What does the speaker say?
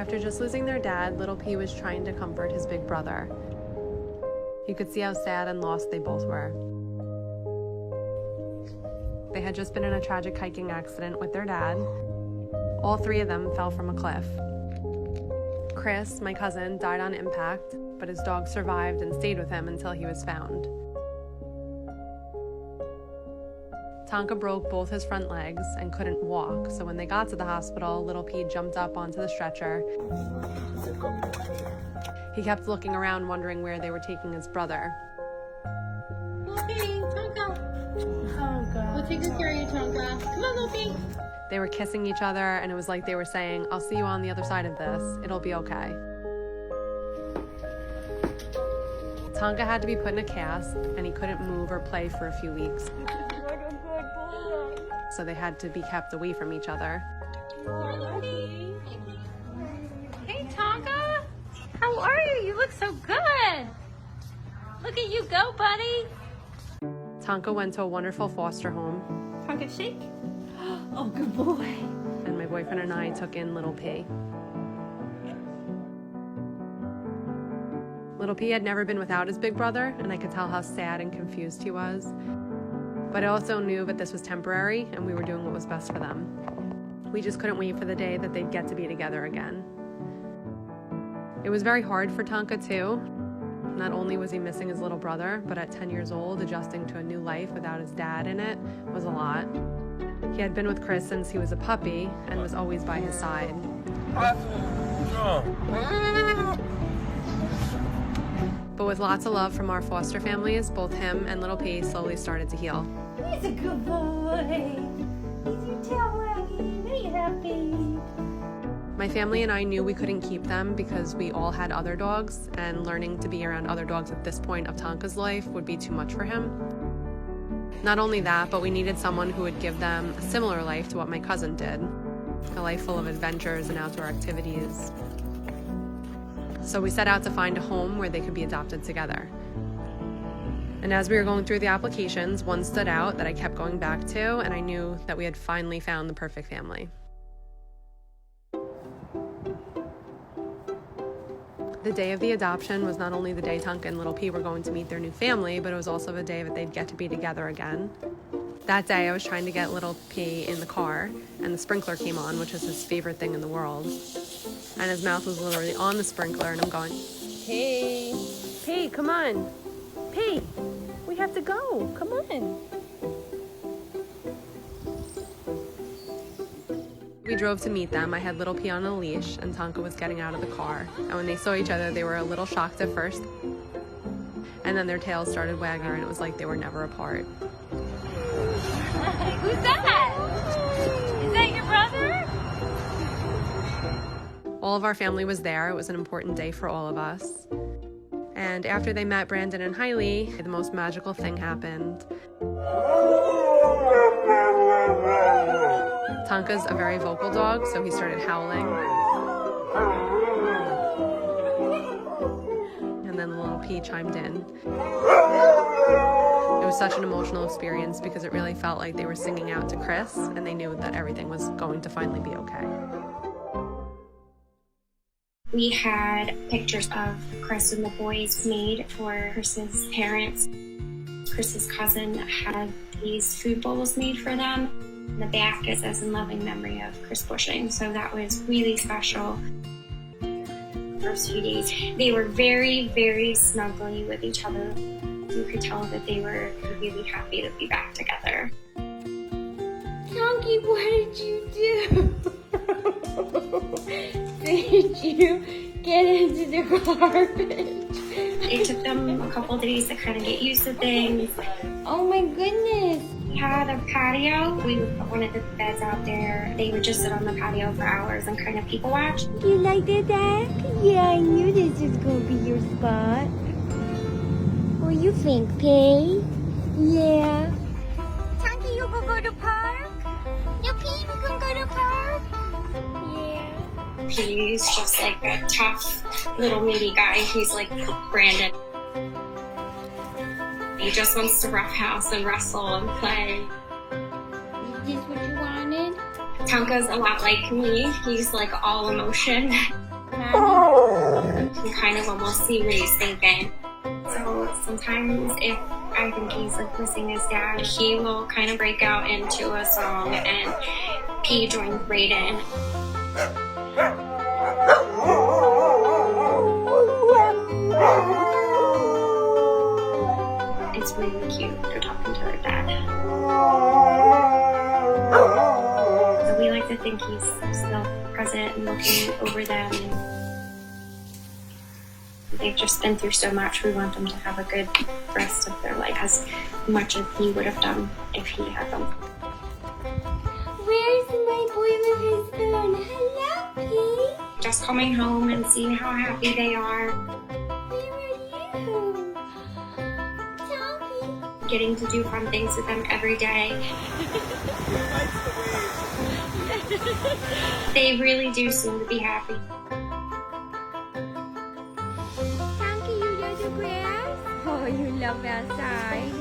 After just losing their dad, little P was trying to comfort his big brother. You could see how sad and lost they both were. They had just been in a tragic hiking accident with their dad. All three of them fell from a cliff. Chris, my cousin, died on impact, but his dog survived and stayed with him until he was found. Tonka broke both his front legs and couldn't walk, so when they got to the hospital, little P jumped up onto the stretcher. He kept looking around, wondering where they were taking his brother. Okay, Tonka. Oh, God. We'll take good care of you, Tonka. Come on, Loki. They were kissing each other, and it was like they were saying, "I'll see you on the other side of this. It'll be okay." Tonka had to be put in a cast, and he couldn't move or play for a few weeks. So they had to be kept away from each other. Hey, Tonka. How are you? You look so good. Look at you go, buddy. Tonka went to a wonderful foster home. Tonka, shake. Oh, good boy. And my boyfriend and I took in little P. Little P had never been without his big brother, and I could tell how sad and confused he was. But I also knew that this was temporary, and we were doing what was best for them. We just couldn't wait for the day that they'd get to be together again. It was very hard for Tonka, too. Not only was he missing his little brother, but at 10 years old, adjusting to a new life without his dad in it was a lot. He had been with Chris since he was a puppy and was always by his side. But with lots of love from our foster families, both him and little P slowly started to heal. He's a good boy. He's your tail wagging. Are you happy? My family and I knew we couldn't keep them because we all had other dogs, and learning to be around other dogs at this point of Tonka's life would be too much for him. Not only that, but we needed someone who would give them a similar life to what my cousin did, a life full of adventures and outdoor activities. So we set out to find a home where they could be adopted together. And as we were going through the applications, one stood out that I kept going back to, and I knew that we had finally found the perfect family. The day of the adoption was not only the day Tonka and little P were going to meet their new family, but it was also the day that they'd get to be together again. That day, I was trying to get little P in the car, and the sprinkler came on, which is his favorite thing in the world. And his mouth was literally on the sprinkler, and I'm going, "P, P, come on. P, we have to go. Come on." We drove to meet them. I had little P on a leash, and Tonka was getting out of the car. And when they saw each other, they were a little shocked at first. And then their tails started wagging, and it was like they were never apart. Who's that? Is that your brother? All of our family was there. It was an important day for all of us. And after they met Brandon and Hailey, the most magical thing happened. Tonka's a very vocal dog, so he started howling. And then little P chimed in. It was such an emotional experience because it really felt like they were singing out to Chris, and they knew that everything was going to finally be okay. We had pictures of Chris and the boys made for Chris's parents. Chris's cousin had these food bowls made for them. The back is as in loving memory of Chris Bushing, so that was really special. First few days, they were very, very snuggly with each other. You could tell that they were really happy to be back together. Donkey, what did you do? Did you get into the garbage? It took them a couple days to kind of get used to things. Oh my goodness. We had a patio. We would put one of the beds out there. They would just sit on the patio for hours and kind of people watch. You like that, Dak? Yeah, I knew this was going to be your spot. What do you think, Pay? Yeah. Tonka, you gonna go to park? No, P, we gonna go to park? Yeah. He's just like a tough little meaty guy. He's like Brandon. He just wants to roughhouse and wrestle and play. Is this what you wanted? Tonka's a lot like me. He's like all emotion. You can kind of almost see what he's thinking. So sometimes if I think he's like missing his dad, he will kind of break out into a song and he joins right in. It's really cute. They're talking to their dad. So we like to think he's still present and looking over them. And they've just been through so much. We want them to have a good rest of their life, as much as he would have done if he had them. Where's my boy with his spoon? Hello, Pete. Just coming home and seeing how happy they are. Where are you? Tommy. Getting to do fun things with them every day. They really do seem to be happy. Tommy, you love the grass? Oh, you love outside.